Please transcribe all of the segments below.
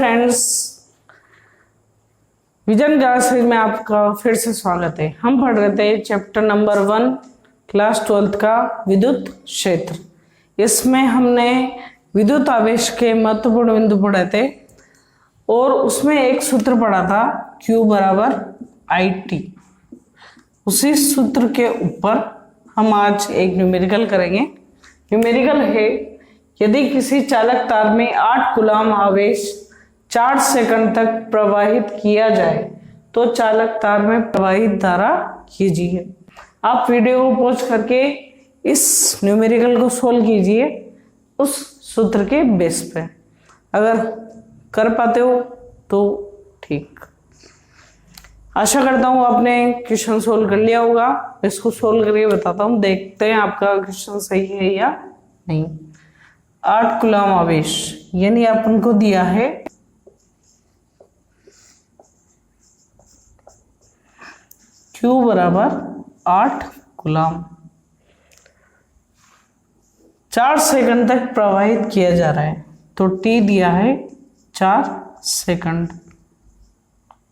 Friends, vision classes में आपका फिर से स्वागत है। हम पढ़ रहे थे चैप्टर नंबर 1 क्लास 12th का विद्युत क्षेत्र। इसमें हमने विद्युत आवेश के महत्वपूर्ण बिंदु पढ़े थे और उसमें एक सूत्र पढ़ा था Q बराबर IT। उसी सूत्र के ऊपर हम आज एक न्यूमेरिकल करेंगे। न्यूमेरिकल है, यदि किसी चालक तार में 8 कूलम आवेश 4 सेकंड तक प्रवाहित किया जाए तो चालक तार में प्रवाहित धारा कीजिए। आप वीडियो को पॉज करके इस न्यूमेरिकल को सोल्व कीजिए उस सूत्र के बेस पे। अगर कर पाते हो तो ठीक। आशा करता हूँ आपने क्वेश्चन सोल्व कर लिया होगा। इसको सोल्व करके बताता हूँ, देखते हैं आपका क्वेश्चन सही है या नहीं। 8 कूलम आवेश यानी अपन को दिया है Q बराबर 8 कूलम 4 सेकंड तक प्रवाहित किया जा रहा है, तो T दिया है 4 सेकंड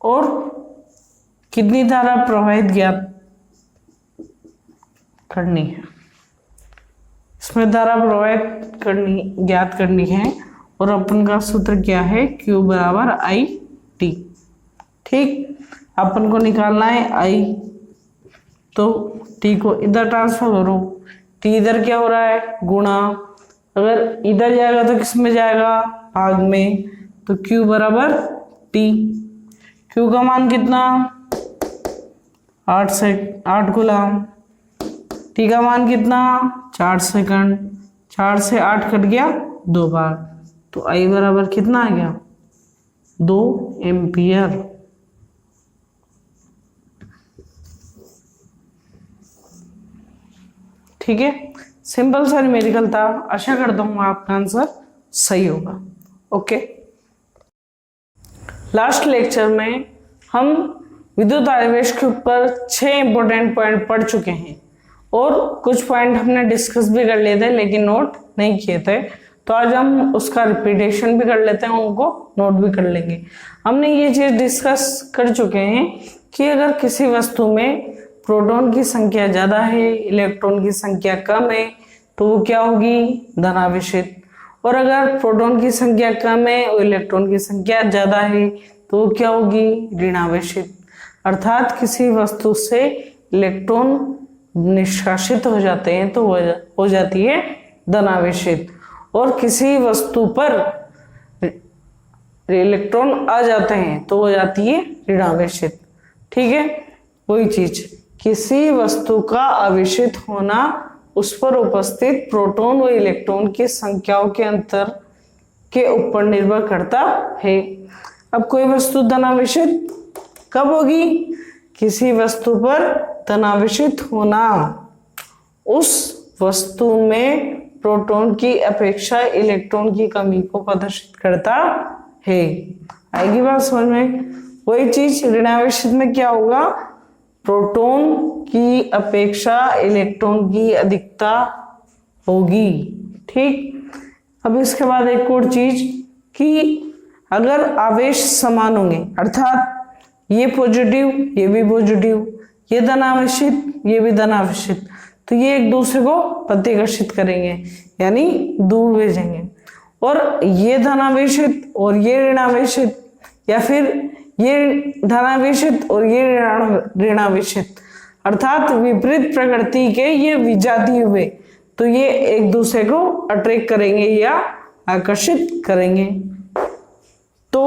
और कितनी धारा प्रवाहित ज्ञात करनी है। इसमें धारा प्रवाहित ज्ञात करनी है और अपन का सूत्र क्या है Q बराबर IT। ठीक, अपन को निकालना है I, तो T को इधर ट्रांसफर करो। T इधर क्या हो रहा है गुणा, अगर इधर जाएगा तो किस में जाएगा भाग में, तो Q बराबर T। Q का मान कितना 8 कूलम, T का मान कितना 4 सेकंड, 4 से 8 कट गया 2 बार, तो I बराबर कितना आ गया 2 एम्पियर। ठीक है, सिंपल सा न्यूमेरिकल था। आशा करता हूँ आपका आंसर सही होगा। ओके, लास्ट लेक्चर में हम विद्युत आवेश के ऊपर 6 इंपॉर्टेंट पॉइंट पढ़ चुके हैं और कुछ पॉइंट हमने डिस्कस भी कर लिए थे लेकिन नोट नहीं किए थे, तो आज हम उसका रिपीटेशन भी कर लेते हैं, उनको नोट भी कर लेंगे। हमने ये चीज डिस्कस कर चुके हैं कि अगर किसी वस्तु में प्रोटॉन की संख्या ज्यादा है, इलेक्ट्रॉन की संख्या कम है, तो वो क्या होगी धनावेशित, और अगर प्रोटॉन की संख्या कम है और इलेक्ट्रॉन की संख्या ज्यादा है तो वो क्या होगी ऋणावेशित। अर्थात किसी वस्तु से इलेक्ट्रॉन निष्कासित हो जाते हैं तो हो जाती है धनावेशित, और किसी वस्तु पर इलेक्ट्रॉन आ जाते हैं तो हो जाती है ऋणावेशित। ठीक है, वही चीज, किसी वस्तु का आवेशित होना उस पर उपस्थित प्रोटॉन व इलेक्ट्रॉन की संख्याओं के अंतर के ऊपर निर्भर करता है। अब कोई वस्तु धनावेशित कब होगी, किसी वस्तु पर धनावेशित होना उस वस्तु में प्रोटॉन की अपेक्षा इलेक्ट्रॉन की कमी को प्रदर्शित करता है। आएगी बात समझ में। वही चीज ऋणावेशित में क्या होगा, प्रोटॉन की अपेक्षा इलेक्ट्रॉन की अधिकता होगी। ठीक, अब इसके बाद एक और चीज कि अगर आवेश समान होंगे, अर्थात ये पॉजिटिव ये भी पॉजिटिव, ये धनावेशित ये भी धनावेशित, तो ये एक दूसरे को प्रतिकर्षित करेंगे यानी दूर भेजेंगे, और ये धनावेशित और ये ऋणावेशित, या फिर ये धनावेशित और ये ऋणावेशित, अर्थात विपरीत प्रकृति के ये विजातीय हुए, तो ये एक दूसरे को अट्रैक्ट करेंगे या आकर्षित करेंगे। तो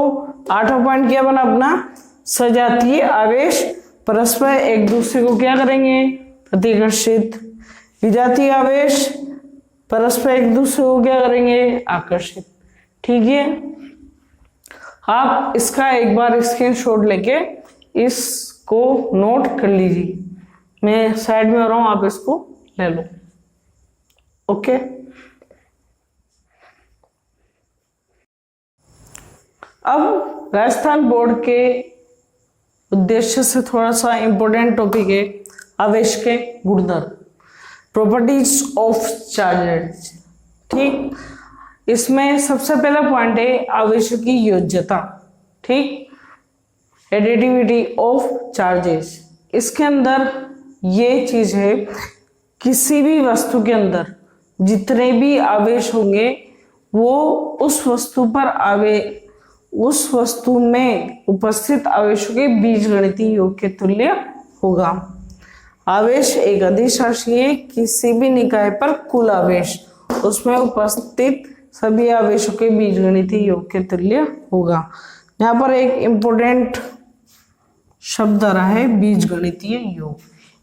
8वां पॉइंट क्या बना अपना, सजातीय आवेश परस्पर एक दूसरे को क्या करेंगे प्रतिकर्षित, विजातीय आवेश परस्पर एक दूसरे को क्या करेंगे आकर्षित। ठीक है, आप इसका एक बार स्क्रीनशॉट लेके इसको नोट कर लीजिए। मैं साइड में हो रहा हूं, आप इसको ले लो। ओके, अब राजस्थान बोर्ड के उद्देश्य से थोड़ा सा इंपॉर्टेंट टॉपिक है आवेश के गुणधर्म, प्रॉपर्टीज ऑफ चार्जेस। ठीक, इसमें सबसे पहला पॉइंट है आवेशों की योज्यता, ठीक, एडिटिविटी ऑफ चार्जेस। इसके अंदर ये चीज है, किसी भी वस्तु के अंदर जितने भी आवेश होंगे वो उस वस्तु में उपस्थित आवेशों के बीजगणितीय योग के तुल्य होगा। आवेश एक अदिश राशि है, किसी भी निकाय पर कुल आवेश उसमें उपस्थित सभी आवेशों के बीजगणितीय योग के तुल्य होगा। यहाँ पर एक इंपॉर्टेंट शब्द आ रहा है बीजगणितीय योग।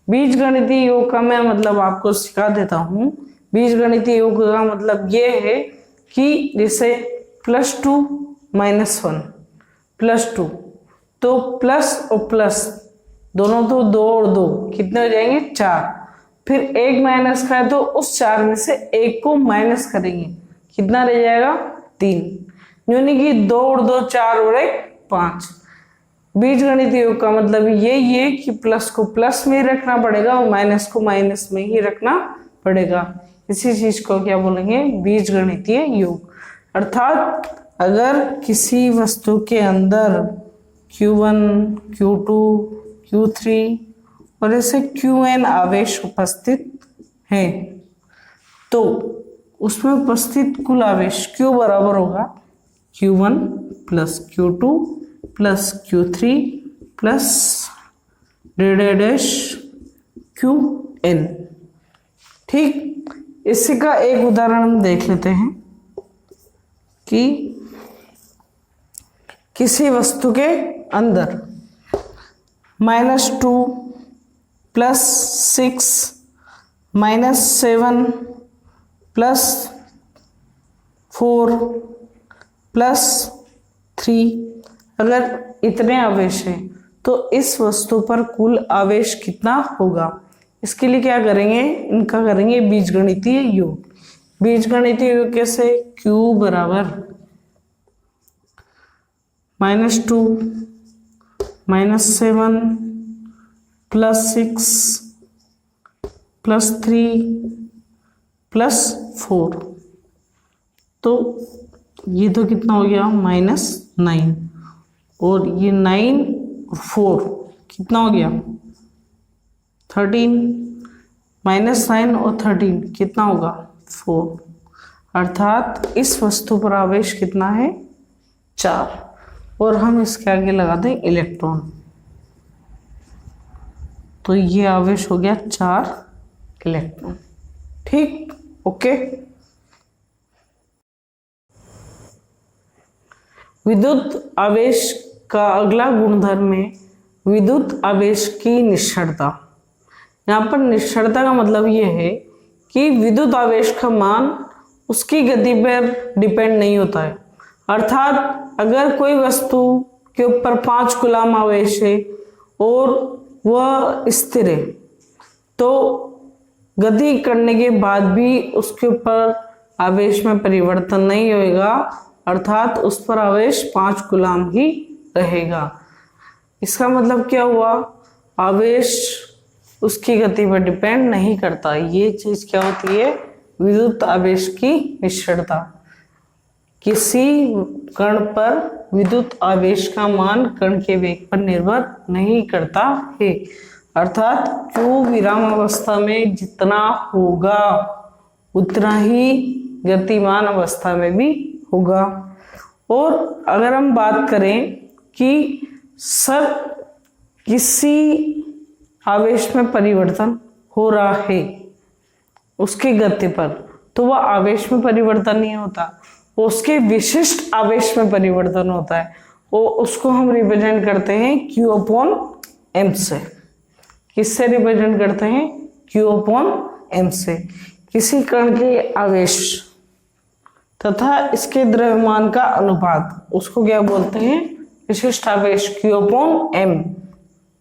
बीजगणितीय योग का मैं मतलब आपको सिखा देता हूँ। बीजगणितीय योग का मतलब ये है कि जैसे +2 - 1 +2, तो प्लस और प्लस दोनों तो 2 और 2 कितने हो जाएंगे 4, फिर 1 माइनस का है तो उस 4 में से 1 को माइनस करेंगे, कितना रह जाएगा 3, यानी कि 2 और 2 4 और 1 5। बीजगणितीय योग का मतलब यही है कि प्लस को प्लस में ही रखना पड़ेगा और माइनस को माइनस में ही रखना पड़ेगा। इसी चीज को क्या बोलेंगे, बीजगणितीय योग। अर्थात अगर किसी वस्तु के अंदर Q1 Q2 Q3 और ऐसे Qn आवेश उपस्थित हैं तो उसमें उपस्थित कुल आवेश Q बराबर होगा Q1 + Q2 + Q3 + Qn। ठीक, इसी का एक उदाहरण हम देख लेते हैं कि किसी वस्तु के अंदर -2 + 6 - 7 + 4 + 3 अगर इतने आवेश हैं तो इस वस्तु पर कुल आवेश कितना होगा। इसके लिए क्या करेंगे, इनका करेंगे बीजगणितीय योग। बीजगणितीय योग कैसे, Q बराबर -2 - 7 + 6 + 3 + 4, तो ये तो कितना हो गया -9, और ये 9 और 4 कितना हो गया 13, -9 और 13 कितना होगा 4। अर्थात इस वस्तु पर आवेश कितना है 4, और हम इसके आगे लगा दें इलेक्ट्रॉन, तो ये आवेश हो गया 4 इलेक्ट्रॉन। ठीक, ओके। विद्युत आवेश का अगला गुणधर्म है विद्युत आवेश की निश्चलता। यहाँ पर निश्चलता का मतलब ये है कि विद्युत आवेश का मान उसकी गति पर डिपेंड नहीं होता है। अर्थात अगर कोई वस्तु के ऊपर 5 कूलम आवेश है और वह स्थिर है तो गति करने के बाद भी उसके ऊपर आवेश में परिवर्तन नहीं होगा, अर्थात उस पर आवेश 5 कूलम ही रहेगा। इसका मतलब क्या हुआ, आवेश उसकी गति पर डिपेंड नहीं करता। ये चीज क्या होती है, विद्युत आवेश की निश्चलता। किसी कण पर विद्युत आवेश का मान कण के वेग पर निर्भर नहीं करता है, अर्थात Q विराम अवस्था में जितना होगा उतना ही गतिमान अवस्था में भी होगा। और अगर हम बात करें कि सर किसी आवेश में परिवर्तन हो रहा है उसकी गति पर, तो वह आवेश में परिवर्तन नहीं होता, उसके विशिष्ट आवेश में परिवर्तन होता है। वो उसको हम रिप्रेजेंट करते हैं Q/m से। किससे रिप्रेजेंट करते हैं, Q/m से। किसी कण के आवेश तथा इसके द्रव्यमान का अनुपात, उसको क्या बोलते हैं, विशिष्ट आवेश। Q/m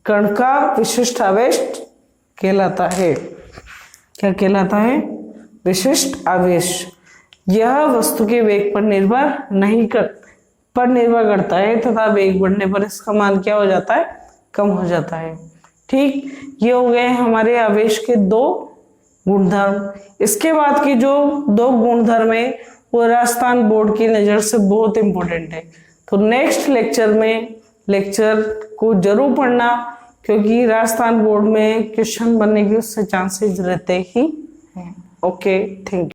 कण का विशिष्ट आवेश कहलाता है। क्या कहलाता है, विशिष्ट आवेश। यह वस्तु के वेग पर निर्भर करता है तथा वेग बढ़ने पर इसका मान क्या हो जाता है, कम हो जाता है। ठीक, ये हो गए हमारे आवेश के 2 गुणधर्म। इसके बाद की जो 2 गुणधर्म है वो राजस्थान बोर्ड की नज़र से बहुत इम्पोर्टेंट है। तो नेक्स्ट लेक्चर में लेक्चर को जरूर पढ़ना, क्योंकि राजस्थान बोर्ड में क्वेश्चन बनने के उससे चांसेस रहते ही हैं। Okay, thank you.